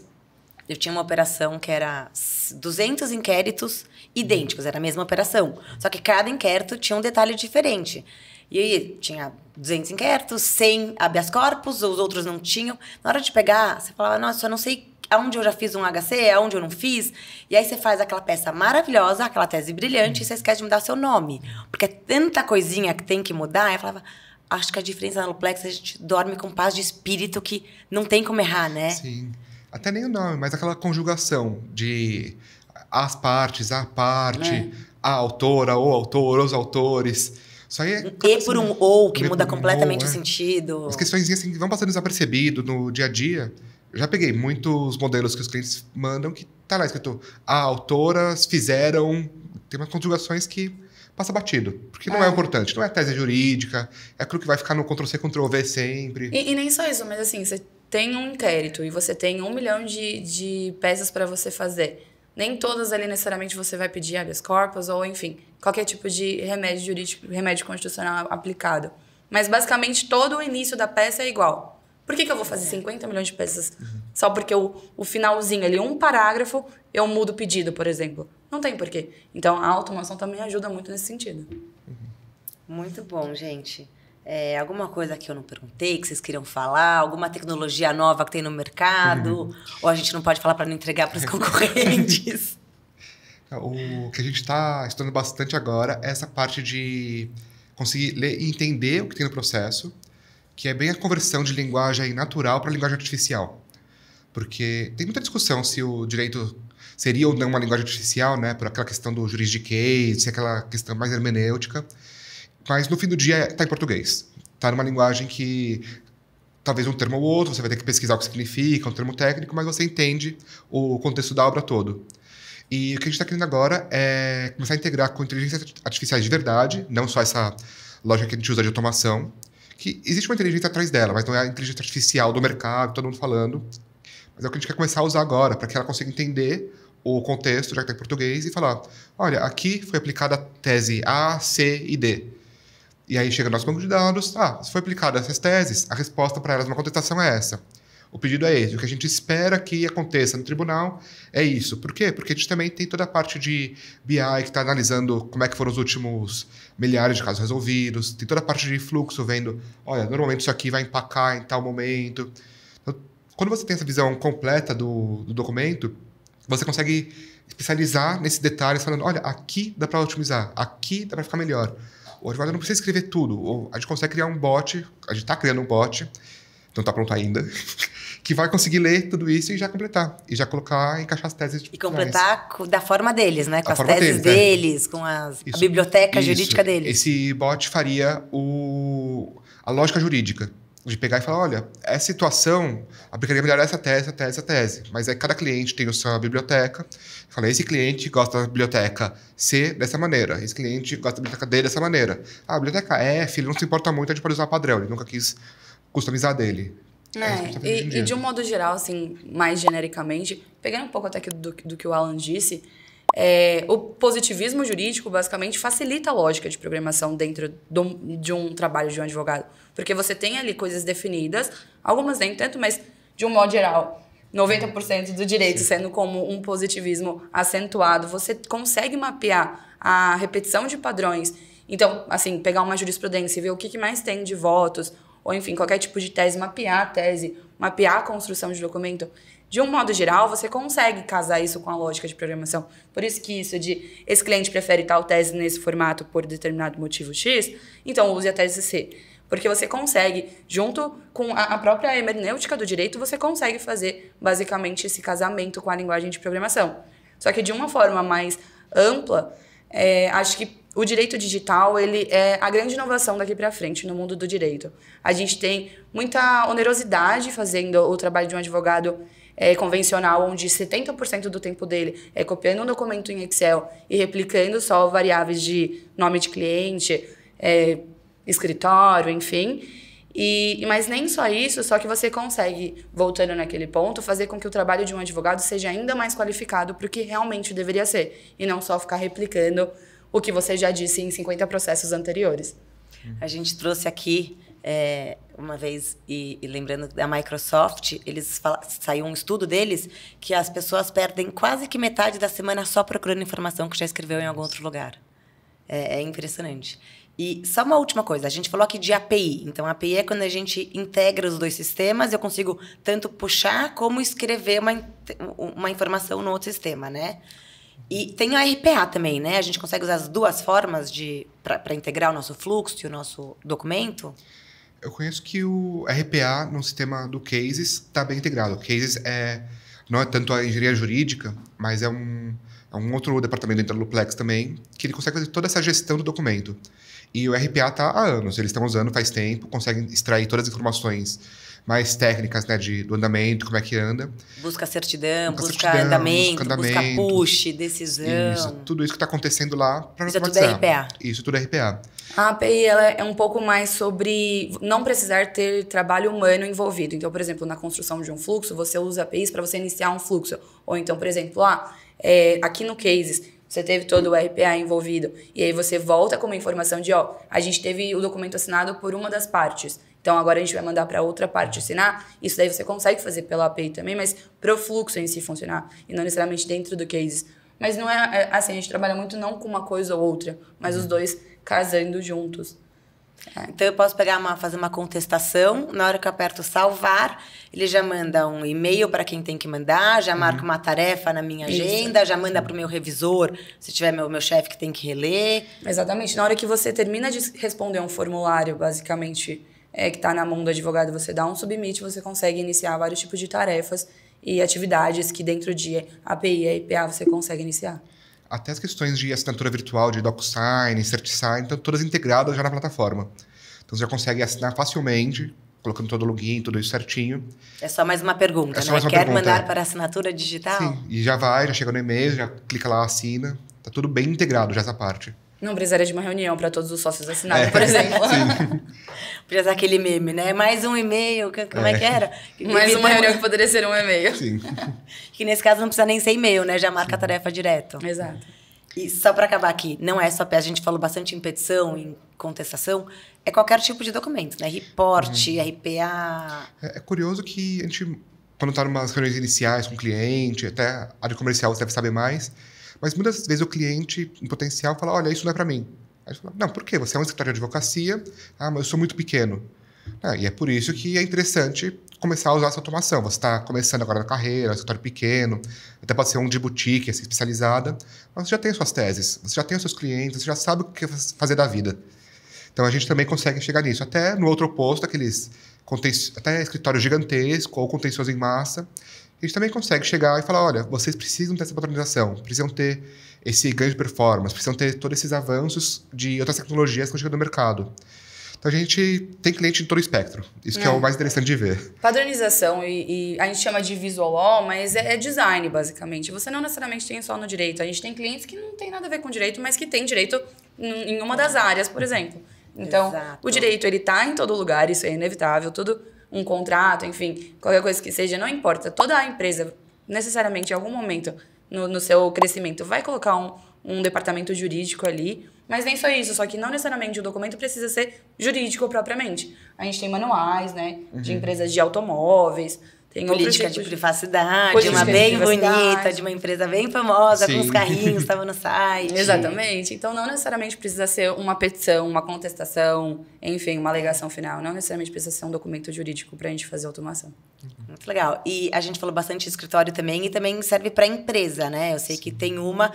eu tinha uma operação que era 200 inquéritos idênticos, era a mesma operação. Só que cada inquérito tinha um detalhe diferente. E aí, tinha 200 inquéritos, 100 habeas corpus, os outros não tinham. Na hora de pegar, você falava, nossa, eu não sei aonde eu já fiz um HC, aonde eu não fiz. E aí você faz aquela peça maravilhosa, aquela tese brilhante, e você esquece de mudar seu nome. Porque é tanta coisinha que tem que mudar. Aí eu falava, acho que a diferença na Luplex, a gente dorme com paz de espírito que não tem como errar, né? Sim. Até nem o nome, mas aquela conjugação de as partes, a parte, a autora, o autor, os autores. Isso aí E por um ou, que muda completamente o sentido. As questões assim, que vão passando desapercebido no dia a dia. Eu já peguei muitos modelos que os clientes mandam que tá lá escrito autoras fizeram... Tem umas conjugações que passa batido. Porque não é importante. Não é tese jurídica. É aquilo que vai ficar no Ctrl-C, Ctrl-V sempre. E nem só isso, mas assim, você tem um inquérito e você tem 1 milhão de peças para você fazer. Nem todas ali necessariamente você vai pedir habeas corpus ou, enfim, qualquer tipo de remédio jurídico, remédio constitucional aplicado. Mas, basicamente, todo o início da peça é igual. Por que eu vou fazer 50 milhões de peças só porque o finalzinho ali, um parágrafo, eu mudo o pedido, por exemplo? Não tem porquê. Então, a automação também ajuda muito nesse sentido. Muito bom, gente. Alguma coisa que eu não perguntei, que vocês queriam falar? Alguma tecnologia nova que tem no mercado? Ou a gente não pode falar para não entregar para os concorrentes? O que a gente está estudando bastante agora é essa parte de conseguir ler e entender o que tem no processo, que é bem a conversão de linguagem natural para linguagem artificial. Porque tem muita discussão se o direito seria ou não uma linguagem artificial, né? Por aquela questão do juridiquês, aquela questão mais hermenêutica. Mas, no fim do dia, está em português. Está numa linguagem que, talvez um termo ou outro, você vai ter que pesquisar o que significa, um termo técnico, mas você entende o contexto da obra todo. E o que a gente está querendo agora é começar a integrar com inteligências artificiais de verdade, não só essa lógica que a gente usa de automação, que existe uma inteligência atrás dela, mas não é a inteligência artificial do mercado, todo mundo falando. Mas é o que a gente quer começar a usar agora, para que ela consiga entender o contexto, já que está em português, e falar, olha, aqui foi aplicada a tese A, C e D. E aí chega no nosso banco de dados, se foi aplicada essas teses, a resposta para elas numa contestação é essa. O pedido é esse. O que a gente espera que aconteça no tribunal é isso. Por quê? Porque a gente também tem toda a parte de BI que está analisando como é que foram os últimos milhares de casos resolvidos. Tem toda a parte de fluxo vendo, olha, normalmente isso aqui vai empacar em tal momento. Então, quando você tem essa visão completa do documento, você consegue especializar nesses detalhes, falando, olha, aqui dá para otimizar, aqui dá para ficar melhor. O advogado não precisa escrever tudo. A gente consegue criar um bot, a gente está criando um bot, não está pronto ainda, que vai conseguir ler tudo isso e já completar. E já colocar, encaixar as teses. E completar da forma deles, né? Com A as forma teses deles, com a biblioteca jurídica deles. Esse bot faria a lógica jurídica. De pegar e falar, olha, essa situação aplicaria melhor essa tese. Mas aí cada cliente tem a sua biblioteca. Fala, esse cliente gosta da biblioteca C dessa maneira. Esse cliente gosta da biblioteca D dessa maneira. A biblioteca F, ele não se importa muito, a gente pode usar padrão. Ele nunca quis customizar dele. E de um modo geral, assim, mais genericamente, pegando um pouco até do que o Alan disse, o positivismo jurídico basicamente facilita a lógica de programação dentro de um trabalho de um advogado. Porque você tem ali coisas definidas, algumas nem tanto, mas de um modo geral, 90% do direito sendo como um positivismo acentuado, você consegue mapear a repetição de padrões. Então, assim, pegar uma jurisprudência e ver o que mais tem de votos, ou enfim, qualquer tipo de tese, mapear a tese, mapear a construção de documento. De um modo geral, você consegue casar isso com a lógica de programação. Por isso que isso de esse cliente prefere tal tese nesse formato por determinado motivo X, então use a tese C. Porque você consegue, junto com a própria hermenêutica do direito, você consegue fazer basicamente esse casamento com a linguagem de programação. Só que de uma forma mais ampla, acho que o direito digital ele é a grande inovação daqui para frente no mundo do direito. A gente tem muita onerosidade fazendo o trabalho de um advogado convencional, onde 70% do tempo dele é copiando um documento em Excel e replicando só variáveis de nome de cliente, escritório, enfim. Mas nem só isso, só que você consegue, voltando naquele ponto, fazer com que o trabalho de um advogado seja ainda mais qualificado para o que realmente deveria ser, e não só ficar replicando o que você já disse em 50 processos anteriores. A gente trouxe aqui, uma vez, e lembrando da Microsoft, saiu um estudo deles que as pessoas perdem quase que metade da semana só procurando informação que já escreveu em algum outro lugar. É impressionante. E só uma última coisa, a gente falou aqui de API. Então, a API é quando a gente integra os dois sistemas, eu consigo tanto puxar como escrever uma informação no outro sistema, né? E tem a RPA também, né? A gente consegue usar as duas formas para integrar o nosso fluxo e o nosso documento? Eu conheço que o RPA, no sistema do Cases, está bem integrado. O Cases não é tanto a engenharia jurídica, mas é um outro departamento dentro da Luplex também, que ele consegue fazer toda essa gestão do documento. E o RPA está há anos, eles estão usando faz tempo, conseguem extrair todas as informações mais técnicas, né, do andamento, como é que anda. Busca certidão, busca andamento, busca push, decisão. Isso, tudo isso que está acontecendo lá para isso é tudo RPA. Isso tudo é RPA. A API ela é um pouco mais sobre não precisar ter trabalho humano envolvido. Então, por exemplo, na construção de um fluxo, você usa APIs para você iniciar um fluxo. Ou então, por exemplo, aqui no Cases, você teve todo o RPA envolvido. E aí você volta com uma informação de, a gente teve o documento assinado por uma das partes. Então, agora a gente vai mandar para outra parte assinar. Isso daí você consegue fazer pela API também, mas para o fluxo em si funcionar. E não necessariamente dentro do Cases. Mas não assim, a gente trabalha muito não com uma coisa ou outra, mas os dois casando juntos. Então, eu posso fazer uma contestação, na hora que eu aperto salvar, ele já manda um e-mail para quem tem que mandar, já marca uma tarefa na minha agenda, já manda para o meu revisor, se tiver meu chefe que tem que reler. Exatamente. Na hora que você termina de responder um formulário, basicamente, que está na mão do advogado, você dá um submit, você consegue iniciar vários tipos de tarefas e atividades que dentro de API e RPA você consegue iniciar. Até as questões de assinatura virtual, de DocuSign, CertiSign, estão todas integradas já na plataforma. Então, você já consegue assinar facilmente, colocando todo o login, tudo isso certinho. É só mais uma pergunta, né? Quer mandar para assinatura digital? Sim, e já chega no e-mail, já clica lá, assina. Tá tudo bem integrado já essa parte. Não precisaria de uma reunião para todos os sócios assinarem, por exemplo. Podia ser aquele meme, né? Mais um e-mail, como é que era? Mais uma reunião que poderia ser um e-mail. Sim. Que nesse caso não precisa nem ser e-mail, né? Já marca a tarefa direto. Exato. E só para acabar aqui, não é só a gente falou bastante em petição, em contestação, é qualquer tipo de documento, né? Reporte, RPA... É curioso que a gente, quando está em umas reuniões iniciais com o cliente, até a área comercial você deve saber mais, mas muitas vezes o cliente, em potencial, fala, olha, isso não é para mim. Aí você fala, não, por quê? Você é um escritório de advocacia, mas eu sou muito pequeno. E é por isso que é interessante começar a usar essa automação. Você está começando agora na carreira, um escritório pequeno, até pode ser um de boutique, assim, especializada, mas você já tem suas teses, você já tem os seus clientes, você já sabe o que fazer da vida. Então a gente também consegue chegar nisso. Até no outro oposto, até escritório gigantesco ou contencioso em massa, a gente também consegue chegar e falar, olha, vocês precisam ter essa padronização, precisam ter esse ganho de performance, precisam ter todos esses avanços de outras tecnologias que estão chegando no mercado. Então a gente tem cliente de todo o espectro. Isso que é o mais interessante de ver. Padronização, e a gente chama de visual law, mas é design, basicamente. Você não necessariamente tem só no direito. A gente tem clientes que não tem nada a ver com direito, mas que tem direito em uma das áreas, por exemplo. Então, Exato. o direito, ele tá em todo lugar, isso é inevitável. Tudo, um contrato, enfim, qualquer coisa que seja, não importa. Toda a empresa, necessariamente, em algum momento, no seu crescimento, vai colocar um departamento jurídico ali. Mas nem só isso, só que não necessariamente o documento precisa ser jurídico propriamente. A gente tem manuais, né, de empresas de automóveis, tem Política outros de tipos privacidade, Política uma de bem privacidade. bonita, de uma empresa bem famosa, com Sim. os carrinhos, estava no site. Exatamente. Então, não necessariamente precisa ser uma petição, uma contestação, enfim, uma alegação final. Não necessariamente precisa ser um documento jurídico para a gente fazer automação. Muito legal. E a gente falou bastante de escritório também, e também serve para empresa, né? Eu sei que tem uma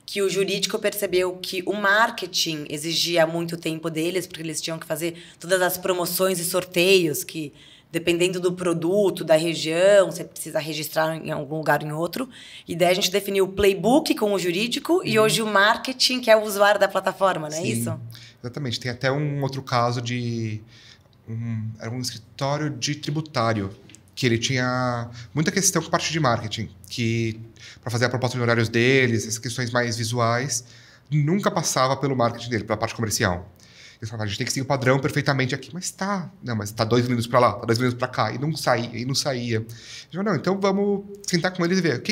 que o jurídico percebeu que o marketing exigia muito tempo deles, porque eles tinham que fazer todas as promoções e sorteios que, dependendo do produto, da região, você precisa registrar em algum lugar ou em outro. E daí a gente definiu o playbook com o jurídico e hoje o marketing, que é o usuário da plataforma, não é isso? Exatamente. Tem até um outro caso era um escritório de tributário, que ele tinha muita questão com parte de marketing, que para fazer a proposta de horários deles, essas questões mais visuais, nunca passava pelo marketing dele, pela parte comercial. Eles falavam, a gente tem que seguir o padrão perfeitamente aqui, mas tá 2 minutos para lá, tá 2 minutos para cá, e não saía. Eu falei, não, então vamos sentar com eles e ver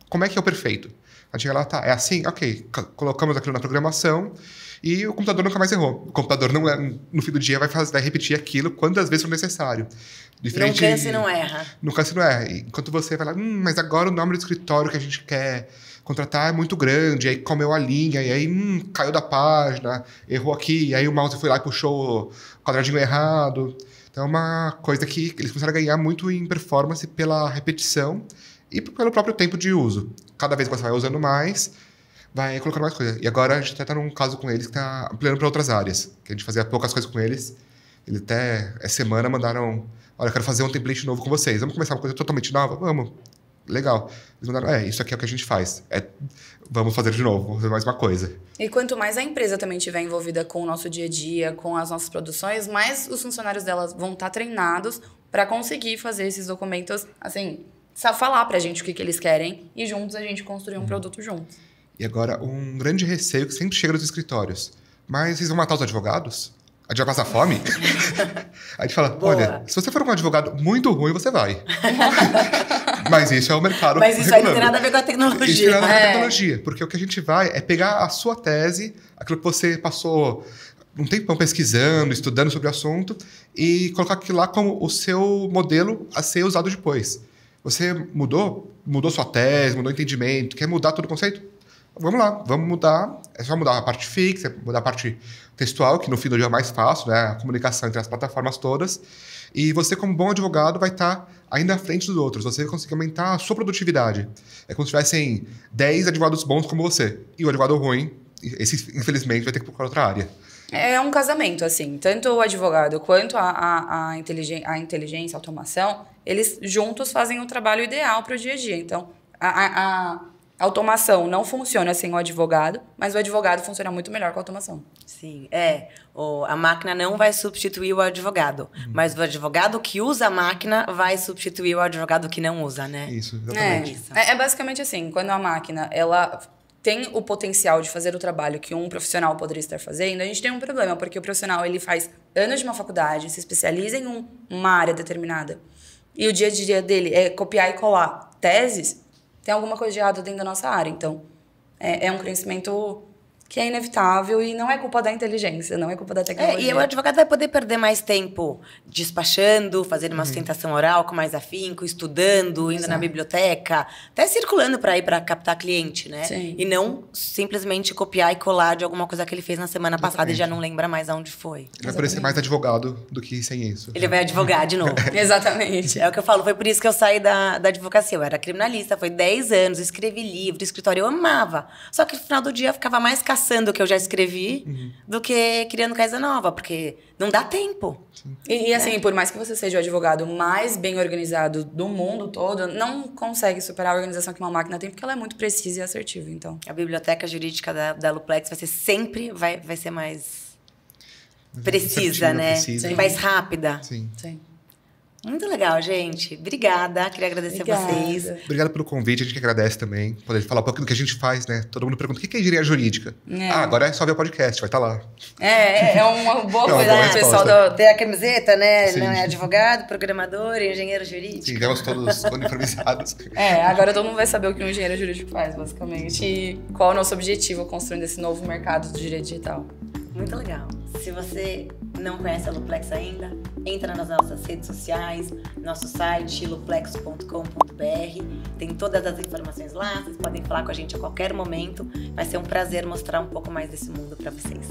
como é que é o perfeito. A gente chega lá, tá, é assim, ok, colocamos aquilo na programação e o computador nunca mais errou. O computador no fim do dia vai repetir aquilo quantas vezes for necessário. Não cansa e não erra. Não cansa e não erra. Enquanto você vai lá, mas agora o nome do escritório que a gente quer contratar é muito grande, aí comeu a linha, e aí caiu da página, errou aqui, e aí o mouse foi lá e puxou o quadradinho errado. Então é uma coisa que eles começaram a ganhar muito em performance pela repetição e pelo próprio tempo de uso. Cada vez que você vai usando mais, vai colocando mais coisa. E agora a gente até está num caso com eles que está ampliando para outras áreas, que a gente fazia poucas coisas com eles. Eles até, essa semana, mandaram, olha, eu quero fazer um template novo com vocês. Vamos começar uma coisa totalmente nova? Vamos. Legal. Eles mandaram, isso aqui é o que a gente faz. Vamos fazer de novo, vamos fazer mais uma coisa. E quanto mais a empresa também estiver envolvida com o nosso dia a dia, com as nossas produções, mais os funcionários delas vão estar treinados para conseguir fazer esses documentos, assim, falar pra gente o que eles querem e juntos a gente construir um produto juntos. E agora, um grande receio que sempre chega nos escritórios. Mas vocês vão matar os advogados? A gente vai passar fome? Aí a gente fala, Boa. olha, se você for um advogado muito ruim, você vai. Mas isso é o mercado. Mas isso aí não tem regulando. nada a ver com a tecnologia. Isso tem nada a ver com a tecnologia. Porque o que a gente vai é pegar a sua tese, aquilo que você passou um tempão pesquisando, estudando sobre o assunto, e colocar aquilo lá como o seu modelo a ser usado depois. Você mudou sua tese, mudou o entendimento, quer mudar todo o conceito? Vamos lá, vamos mudar. É só mudar a parte fixa, mudar a parte textual, que no fim do dia é mais fácil, né? A comunicação entre as plataformas todas. E você, como bom advogado, vai estar ainda à frente dos outros. Você vai conseguir aumentar a sua produtividade. É como se tivessem 10 advogados bons como você. E o advogado ruim, esse, infelizmente, vai ter que procurar outra área. É um casamento, assim. Tanto o advogado quanto a inteligência, a automação, eles juntos fazem o trabalho ideal para o dia a dia. Então, a automação não funciona sem o advogado, mas o advogado funciona muito melhor com a automação. Sim, a máquina não vai substituir o advogado, mas o advogado que usa a máquina vai substituir o advogado que não usa, né? Isso, exatamente. É basicamente assim, quando a máquina, ela tem o potencial de fazer o trabalho que um profissional poderia estar fazendo, a gente tem um problema, porque o profissional, ele faz anos de uma faculdade, se especializa em uma área determinada, e o dia a dia dele é copiar e colar teses, tem alguma coisa de errado dentro da nossa área. Então, é um crescimento que é inevitável e não é culpa da inteligência, não é culpa da tecnologia. E o advogado vai poder perder mais tempo despachando, fazendo uma sustentação oral com mais afinco, estudando, indo na biblioteca, até circulando para ir para captar cliente, né? Sim. E não simplesmente copiar e colar de alguma coisa que ele fez na semana passada e já não lembra mais aonde foi. Ele vai parecer mais advogado do que sem isso. Ele vai advogar de novo. Exatamente. É o que eu falo, foi por isso que eu saí da advocacia. Eu era criminalista, foi 10 anos, escrevi livro, escritório, eu amava. Só que no final do dia eu ficava mais cansada repassando o que eu já escrevi do que criando coisa nova, porque não dá tempo. E assim, por mais que você seja o advogado mais bem organizado do mundo todo, não consegue superar a organização que uma máquina tem, porque ela é muito precisa e assertiva, então. A biblioteca jurídica da Luplex vai ser sempre vai ser mais precisa, né? Precisa. Mais rápida. Sim. Sim. Muito legal, gente. Obrigada. Queria agradecer a vocês. Obrigado pelo convite, a gente agradece também. Poder falar um pouco do que a gente faz, né? Todo mundo pergunta, o que é engenharia jurídica? Agora é só ver o podcast, vai estar lá. É uma boa coisa, boa né? O pessoal Tem a camiseta, né? Sim. Não é advogado, programador, engenheiro jurídico. Sim, vemos todos uniformizados. Agora todo mundo vai saber o que um engenheiro jurídico faz, basicamente. E qual é o nosso objetivo construindo esse novo mercado do direito digital. Muito legal. Se você não conhece a Luplex ainda, entra nas nossas redes sociais, nosso site luplex.com.br. Tem todas as informações lá, vocês podem falar com a gente a qualquer momento. Vai ser um prazer mostrar um pouco mais desse mundo para vocês.